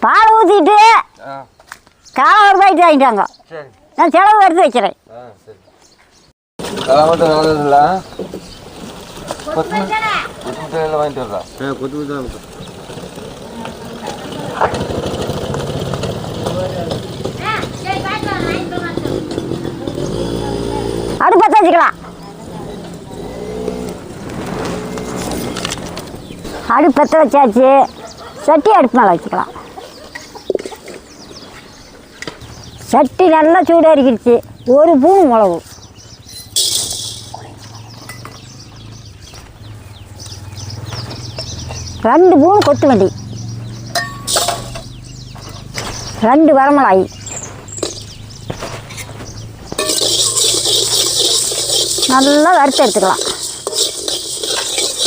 பால் ஊற்றிட்டு காலை ஒரு பாய்ட்டு வாங்கிட்டாங்க. நான் செலவு எடுத்து வைக்கிறேன். அடுப்பத்த வச்சுக்கலாம். அடுப்பத்த வச்சாச்சு. சட்டி அடுப்பு மேலே வச்சுக்கலாம். சட்டி நல்லா சூடாக இருக்கிடுச்சு. ஒரு பூணு மிளகு, ரெண்டு பூணு கொத்தமல்லி, ரெண்டு வரமிளகாய், நல்லா வறுத்து எடுத்துக்கலாம்.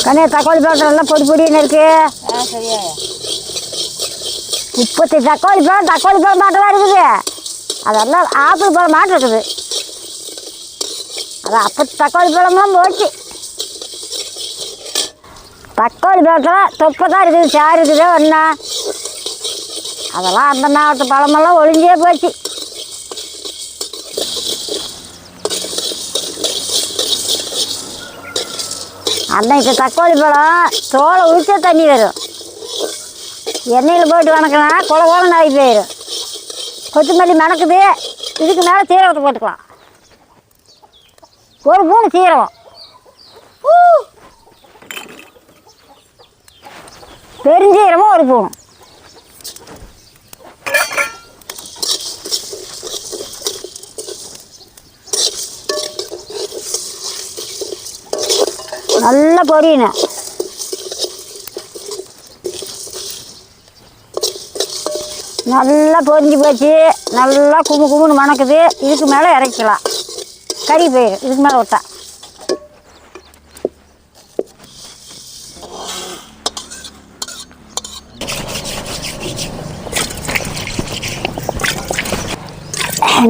கண்ணே தக்காளி பழம் நல்லா பொடி பொடின்னு இருக்கு. இப்போத்தி தக்காளி பழம் மாட்டெல்லாம் இருக்குது. அதெல்லாம் ஆப்பிள் பழம் மாட்டு இருக்குது. அது அப்போ தக்காளி பழம்லாம் போச்சு. தக்காளி பழத்தெல்லாம் தொப்பை தான் இருக்குது. சாறு இருக்குது ஒன்றா. அதெல்லாம் அந்த நாட்டு பழமெல்லாம் ஒழிஞ்சே போச்சு. அன்னைக்கு தக்காளி பழம் தோலை உரிச்சா தண்ணி வரும். எண்ணெயில் போட்டு வணக்கினா கொலை கோலம் ஆகி போயிடும். கொத்தமல்லி மணக்குது. இதுக்கு மேலே சீரகத்தை போட்டுக்கலாம். ஒரு பூணு சீரகம், பெருஞ்சீரமும் ஒரு பூணு, நல்லா பொரியணும். நல்லா பொரிஞ்சு போச்சு. நல்லா குமுன்னு மணக்குது. இதுக்கு மேலே இறக்கலாம். கறி போயிடும் இதுக்கு மேலே விட்டா.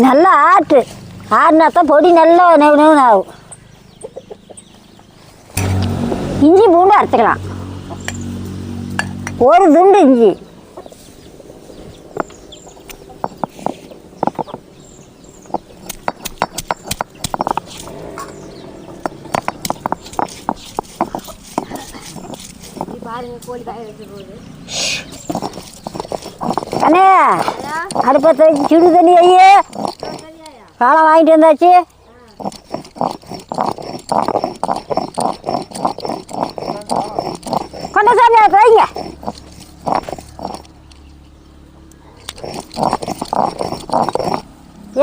நல்லா ஆறுனா தான் பொடி நல்லா நெவுன்னு ஆகும். இஞ்சி பூண்டு அரைச்சிக்கலாம். ஒரு துண்டு இஞ்சி, அண்ணே அடுப்பத்தை வச்சு சுடு தண்ணி ஐயே காலம் வாங்கிட்டு வந்தாச்சு. கொண்ட சாமி வைங்க.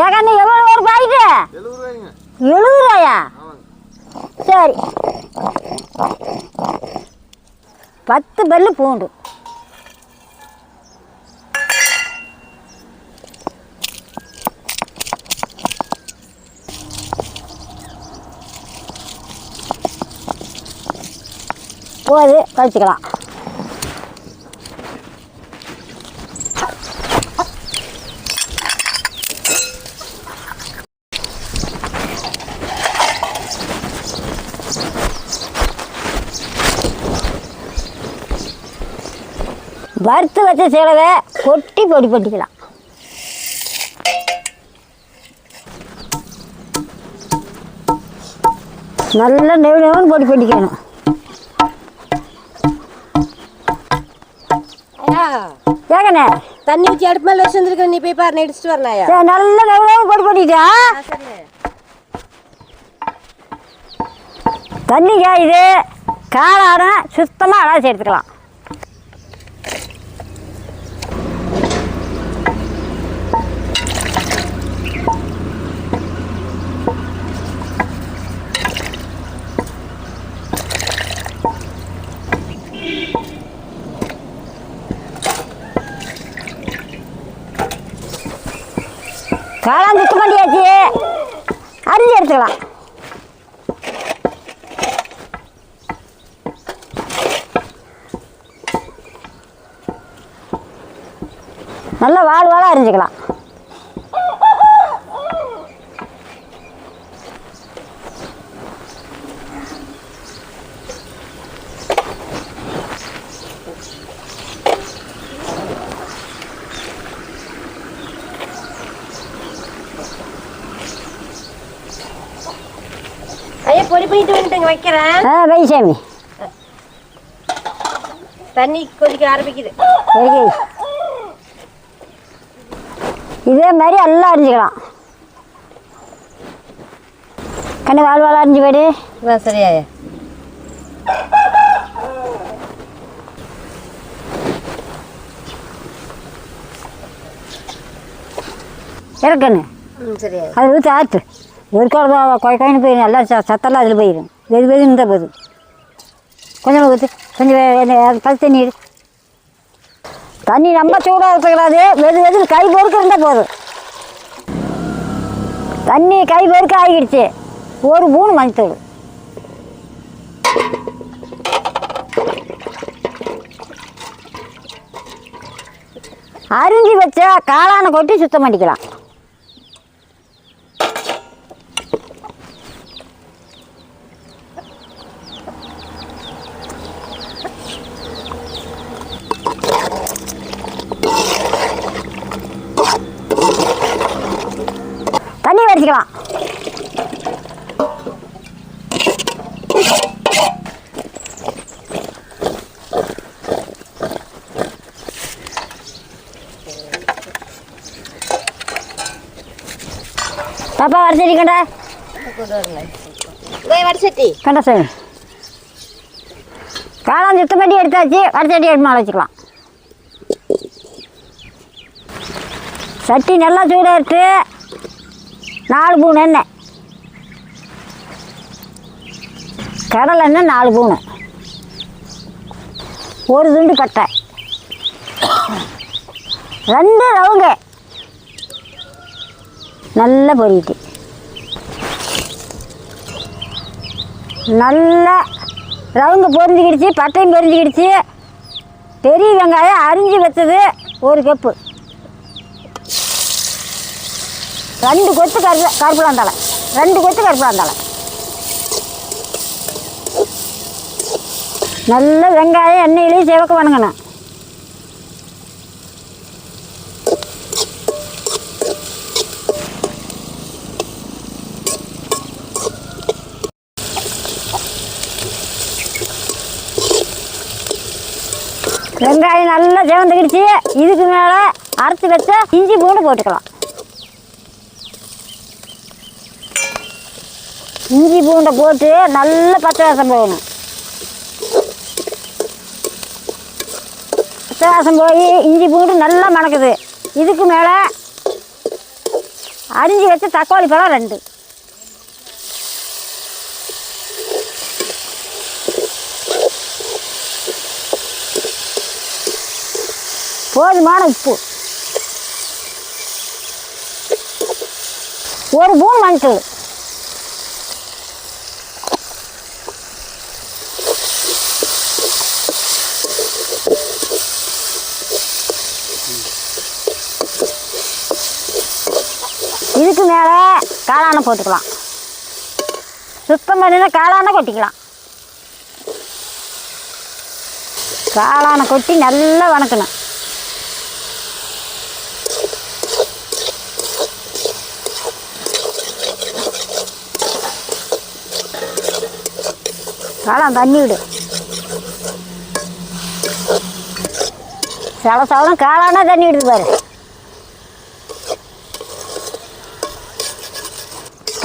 ஏகண்ணே எவ்வளோ ஒரு பாய்க்கு? 70 ரூபாயா? சரி, 10 பல்லு பூண்டு, போது கழிச்சிக்கலாம். வறுத்து வச்ச சேலவை கொட்டி பொடி பண்ணிக்கலாம். நல்லா நெவுன்னு பொடி பண்ணிக்கணும். ஏங்கண்ணே தண்ணி ஊற்றி அடுப்பு மேலே வச்சு வந்துருக்க. நீ போய் பாரு, நடிச்சுட்டு வரலாயா? நல்லா நெவுன்னு பொடி பண்ணிட்டா. தண்ணி காயுது. காளாரம் சுத்தமாக அலாசி எடுத்துக்கலாம். காளான் சுத்தம் பண்ணியாச்சு. அரிஞ்சு எடுத்துக்கலாம். அரிஞ்சிக்கலாம். ஐயா பொடி பண்ணிட்டு வந்துட்டுங்க வைக்கிறேன். வை சாமி. தண்ணி கொதிக்க ஆரம்பிக்குது. இதே மாதிரி எல்லாம் அரிஞ்சிக்கலாம். கண்ணு வாழ் அரிஞ்சு போய்டு. சரியா இறக்கண்ணு. சரியா அது ஊற்றி ஆற்று. ஒரு குழம்பு குழக்காயின்னு போயிடும். எல்லாம் சத்தெல்லாம் அதில் போயிடும். வெது இருந்தால் போதும். கொஞ்சம் ஊற்று. கொஞ்சம் பச்சை தண்ணி இடு. தண்ணி ரொம்ப சூடாக இருக்கக்கூடாது. வெது கை பொறுக்க இருந்தால் போதும். தண்ணி கை பொறுக்க ஆகிடுச்சு. ஒரு மூணு மஞ்சத்தூள். அரிஞ்சு வச்ச காளானை கொட்டி சுத்தம் பண்ணிக்கலாம். தண்ணி வடிச்சுக்கலாம். பாப்பா வடச்சட்டி கண்டா வடசட்டி கண்டா சாமி. காளான் சுத்தம் பண்ணி எடுத்தாச்சு. வடச்சட்டி எடுத்து மேலே வச்சுக்கலாம். சட்டி நல்லா சூடாக இருக்கு. 4 ஸ்பூன் எண்ணெய். கடலை எண்ணெய் 4 ஸ்பூனு. ஒரு துண்டு பட்டை. 2 லவங்க. நல்லா பொரிட்டு நல்லா ரவுங்க பொரிஞ்சுக்கிடுச்சு. பட்டையும் பொரிஞ்சுக்கிடுச்சு. பெரிய வெங்காயம் அரிஞ்சு வச்சது 1 கப்பு. 2 கொத்து கருப்பிலாந்தாளை. 2 கொத்து கருப்பிலாந்தாளை. நல்ல வெங்காயம் எண்ணெயிலையும் சிவக்க வணங்கணும். வெங்காயம் நல்லா சிவந்துக்கிடுச்சு. இதுக்கு மேலே அரைச்சி வச்ச இஞ்சி பூண்டு போட்டுக்கலாம். இஞ்சி பூண்டை போட்டு நல்ல பச்சை வாசம் போகணும். பச்சை வாசம் போய் இஞ்சி பூண்டு நல்லா மணக்குது. இதுக்கு மேலே அரிஞ்சு வச்ச தக்காளி பழம் 2. போதுமான உப்பு. 1 ஸ்பூன் மஞ்சள். இதுக்கு மேலே காளானை போட்டுக்கலாம். சுத்தம் பண்ணின காளானை கொட்டிக்கலாம். காளானை கொட்டி நல்லா வணக்கணும். காளான் தண்ணி விடு. சவனம் காளானா தண்ணி விடுது பாரு.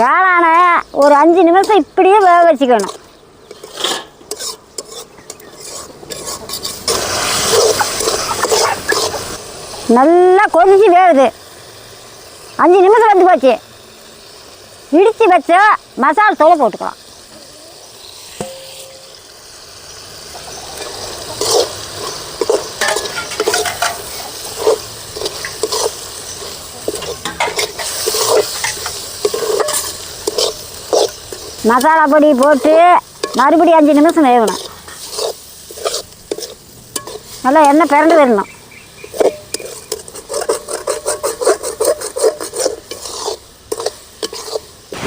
காளானை ஒரு 5 நிமிஷம் இப்படியே வேக வச்சுக்கணும். நல்லா கொதிச்சு வேகுது. 5 நிமிஷம் வந்து போச்சு. இடித்து வச்ச மசாலா தூளை போட்டுக்கலாம். மசாலா பொடி போட்டு மறுபடியும் 5 நிமிஷம் வேகணும். நல்லா எண்ணெய் பிறண்டு வரணும்.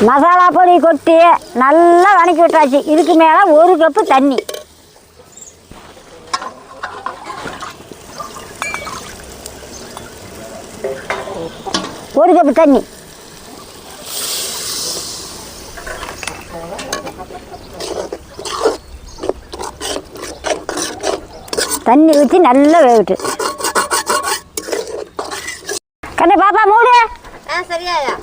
மசாலா பொடி கொட்டி நல்லா வதக்கி விட்டாச்சு. இதுக்கு மேலே 1 கப்பு தண்ணி. ஒரு கப்பு தண்ணி தண்ணி ஊற்றி நல்லா வேவிட்டு. கண்ணே பாப்பா மூடு. சரியாயா?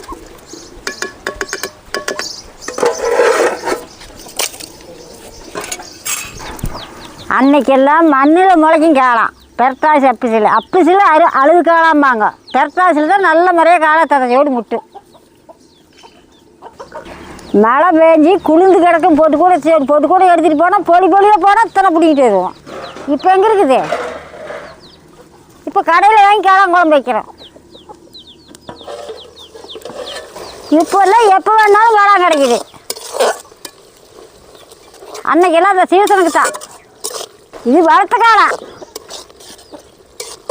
அன்னைக்கெல்லாம் மண்ணில் முளைக்கும் காளாம். பெரட்டாசி அப்பிசில் அழுது காளாம்பாங்க. பெரட்டாசில் தான் நல்ல முறையாக காளை ததையோடு முட்டு. மழை பெஞ்சி குளிர்ந்து கிடக்கும் போட்டு கூட எடுத்துகிட்டு போனால் பொலியாக போனால் இத்தனை பிடிக்கிட்டு வருவோம். இப்போ எங்கே இருக்குது? இப்போ கடையில் வாங்கி காளான் குழம்பு வைக்கிறோம். இப்போல்லாம் எப்போ வேணாலும் காளான் கிடைக்குது. அன்னைக்கெல்லாம் அந்த சீசனுக்கு தான். இது வளர்த்த காளான்.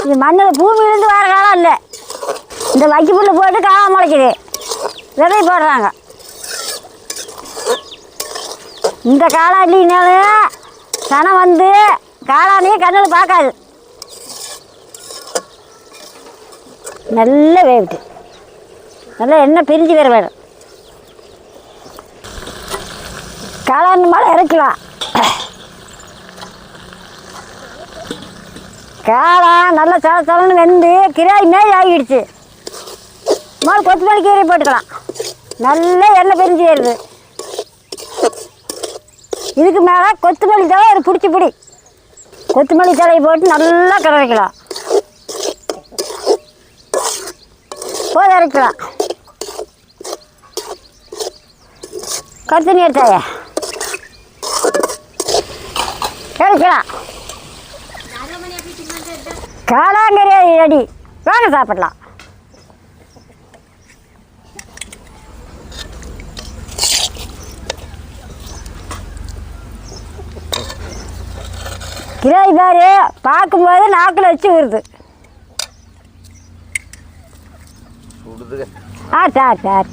இது மண்ணில் பூமியிலேருந்து வர காலம் இல்லை. இந்த வைக்கப்புல்ல போட்டு காளான் முளைக்குது. விதை போடுறாங்க. இந்த காளான் இல்லைனாலும் சனம் வந்து காளானையே கண்ணில் பார்க்காது. நல்ல வேவிட்டு நல்லா எண்ணெய் பிரிஞ்சு வேறு வேணும். காளான் மேலே இறக்கலாம். காளான் நல்லா சலன்னு வெந்து கிராய் மாரி ஆகிடுச்சு. மேலே கொத்தமல்லி கீரை போட்டுக்கலாம். நல்லா எண்ணெய் பிரிஞ்சு வருது. இதுக்கு மேலே கொத்தமல்லி தலை ஒரு பிடி கொத்தமல்லி தலையை போட்டு நல்லா கரைக்கலாம். போது இறக்கலாம். கருத்தண்ணி எடுத்தாய இறக்கலாம். காளாங்கறி ரெடி. வாங்க சாப்பிடலாம். கிராய் பாரு பார்க்கும்போது நாக்கில் வச்சு வருது. சார்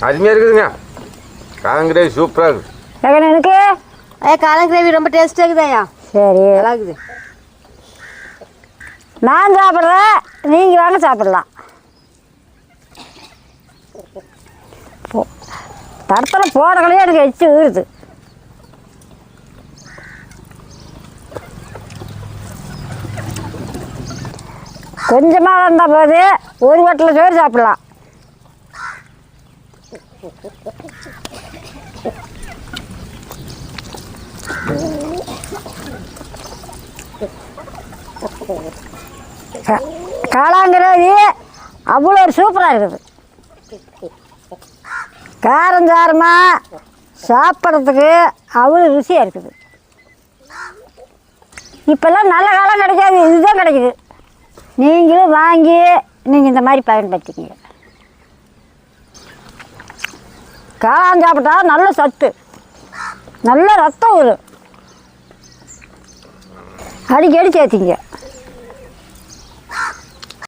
அருமையாக இருக்குதுங்க. காளான் கிரேவி சூப்பராக இருக்குது. எனக்கு காளான் கிரேவி ரொம்ப டேஸ்ட்டாக இருக்குதாயா? சரி நல்லா இருக்குது. நான் சாப்பிட்றேன், நீங்கள் வாங்க சாப்பிடலாம். தரத்தில் போடக்கலையே எனக்கு எச்சு ஊறுது. கொஞ்சமாக இருந்தால் போது ஒரு வட்டில் சோறு சாப்பிடலாம். காளாங்கிறது அவ்வளோ ஒரு சூப்பராக இருக்குது. காரஞ்சாரமாக சாப்பிட்றதுக்கு அவ்வளோ ருசியாக இருக்குது. இப்போல்லாம் நல்ல காலம் கிடைக்காது, இதுதான் கிடைக்குது. நீங்களும் வாங்கி நீங்கள் இந்த மாதிரி பயன்படுத்திக்கிங்க. காளான் சாப்பிட்டா நல்ல சத்து, நல்ல ரத்தம் வரும். அடிக்கடி சேர்த்திங்க.